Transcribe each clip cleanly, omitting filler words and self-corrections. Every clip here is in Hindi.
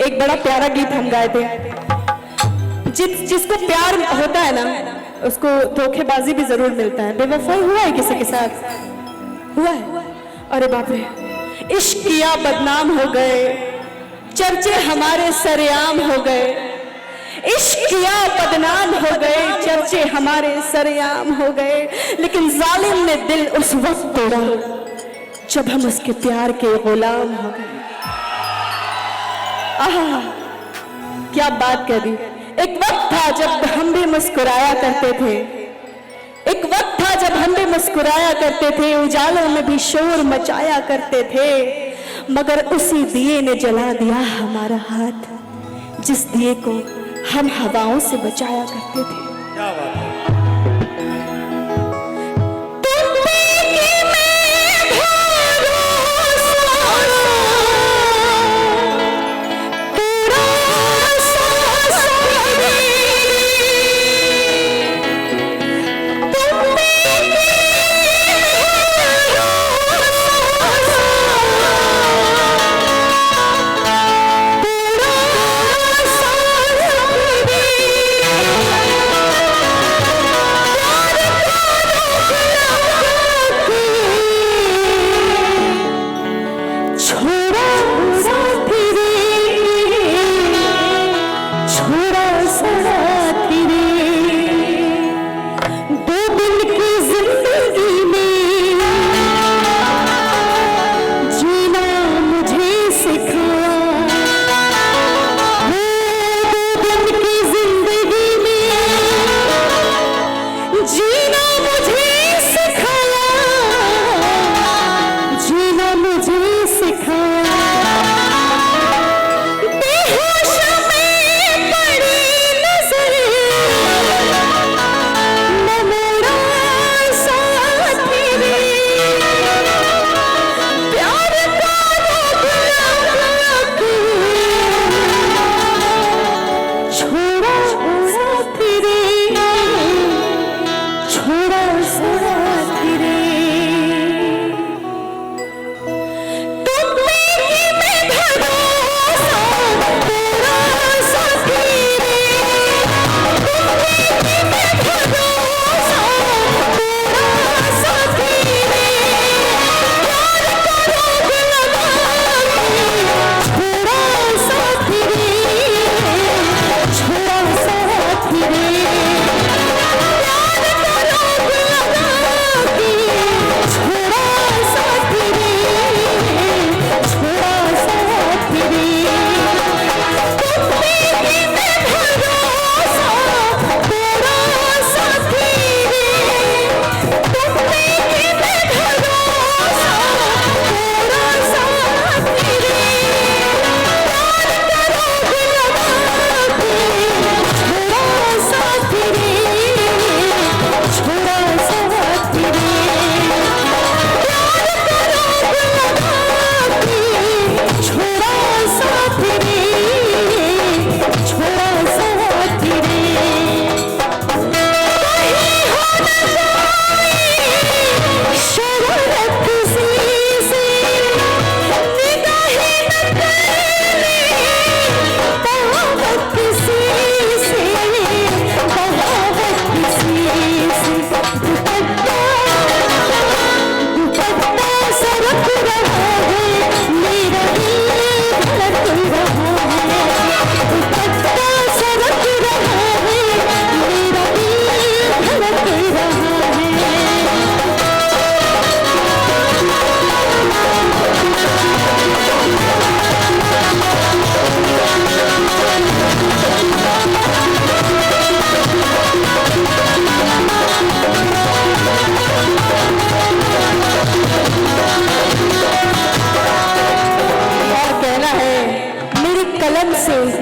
एक बड़ा प्यारा गीत हम गाए थे। जिसको प्यार होता है ना, उसको धोखेबाजी भी जरूर मिलता है। बेवफाई हुआ है किसी के साथ? हुआ है? अरे बाप रे, इश्क किया बदनाम हो गए, चर्चे हमारे सरेआम हो गए। इश्क किया बदनाम हो गए, चर्चे हमारे सरेआम हो गए। लेकिन जालिम ने दिल उस वक्त तोड़ा जब हम उसके प्यार के गुलाम हो गए। आहा, क्या बात कर दी। एक वक्त था जब हम भी मुस्कुराया करते थे, एक वक्त था जब हम भी मुस्कुराया करते थे, उजालों में भी शोर मचाया करते थे। मगर उसी दिए ने जला दिया हमारा हाथ, जिस दिए को हम हवाओं से बचाया करते थे। क्या बात है।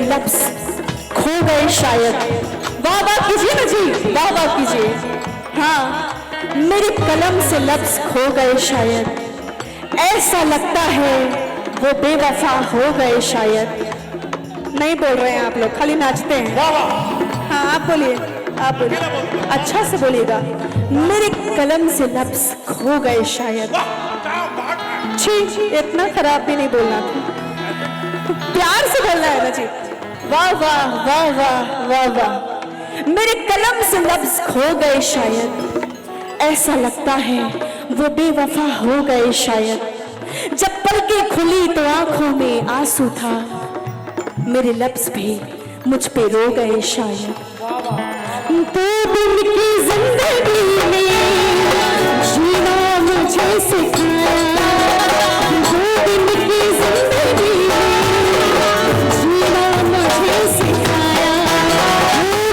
लफ्ज खो गए शायद। वाह वाह कीजिए ना जी, वाह वाह कीजिए। हाँ, मेरी कलम से लफ्ज खो गए शायद, ऐसा लगता है वो बेवफा हो गए शायद। नहीं बोल रहे हैं आप लोग, खाली नाचते हैं। वाह वाह। हाँ आप बोलिए, आप बोलिए, अच्छा से बोलिएगा। मेरी कलम से लफ्ज खो गए शायद। छी, इतना खराब भी नहीं बोलना था। प्यार से बोलना है ना जी। वाह वाह वाह वाह वाह वाह, मेरे कलम से लफ्ज खो गए शायद, ऐसा लगता है वो बेवफा हो गए शायद। जब पलकें खुली तो आंखों में आंसू था, मेरे लफ्ज भी मुझ पे रो गए शायद। दो दिन की जिंदगी में जीना मुझे सिखाया, दो दिन की जिंदगी में जीना मुझे सिखाया,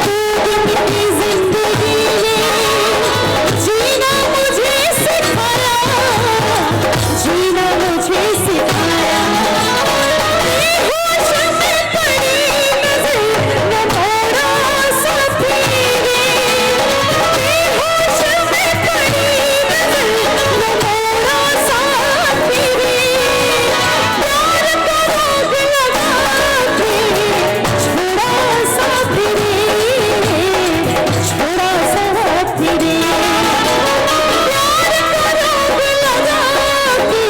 दो दिन की जिंदगी में जीना मुझे सिखाया, जीना मुझे सिखाया। बेहोश में पड़ी नजर न मोड़ा सा फिरे, बेहोश में पड़ी नजर न मोड़ा सा फिरे, प्यार का रोग लगा के छोड़ा सा फिरे, छोड़ा सा फिरे, प्यार का रोग लगा के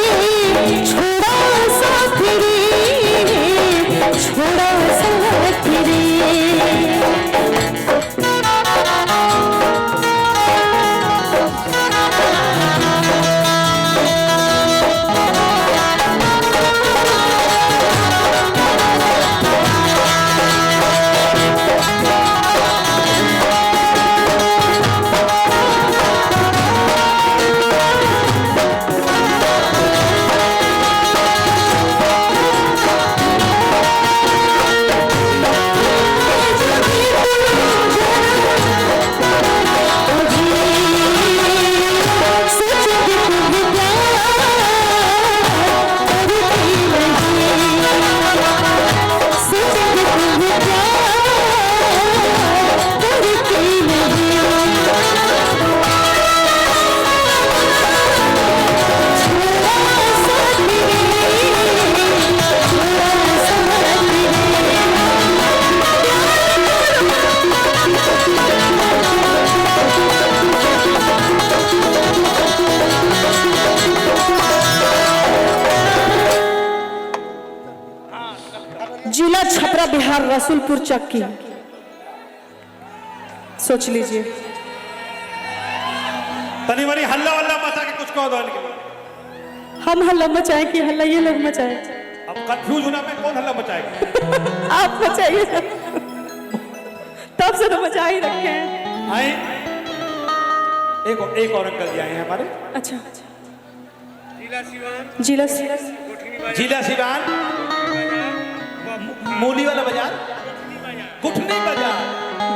छोड़ा सा फिरे, छोड़ा सा फिरे। जिला छपरा बिहार रसूलपुर चक्की, सोच लीजिए। तनी मनी हल्ला वल्ला मचा के कुछ कह दो इनके। हम हल्ला मचाए कि हल्ला ये लोग मचाए? अब कंफ्यूज होना में कौन हल्ला मचाएगा? आप मचाइए, तब से तो मचा ही रखे हैं। आए एक और अंकल जी आए हैं हमारे। अच्छा, जिला सिवान मूली वाला बाजार, गुठनी बाजार,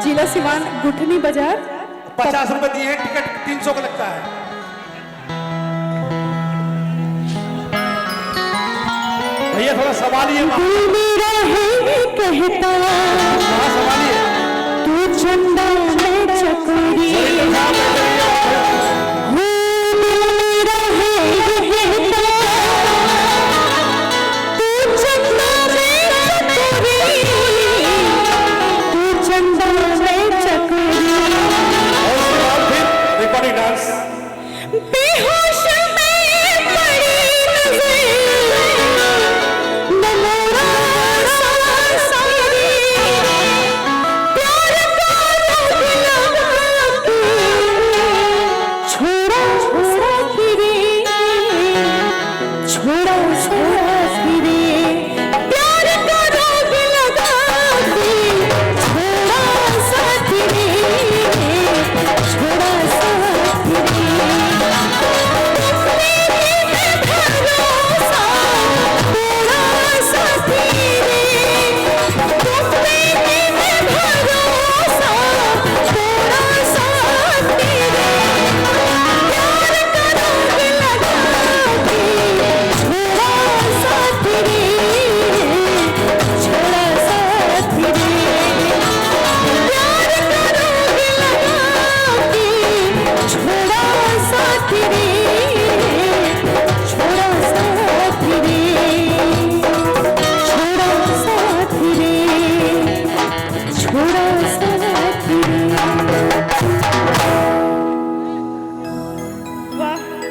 जिला सिवान गुठनी बाजार। 50 रुपए दिए हैं, टिकट 300 का लगता है। भैया थोड़ा सवाल ये कहता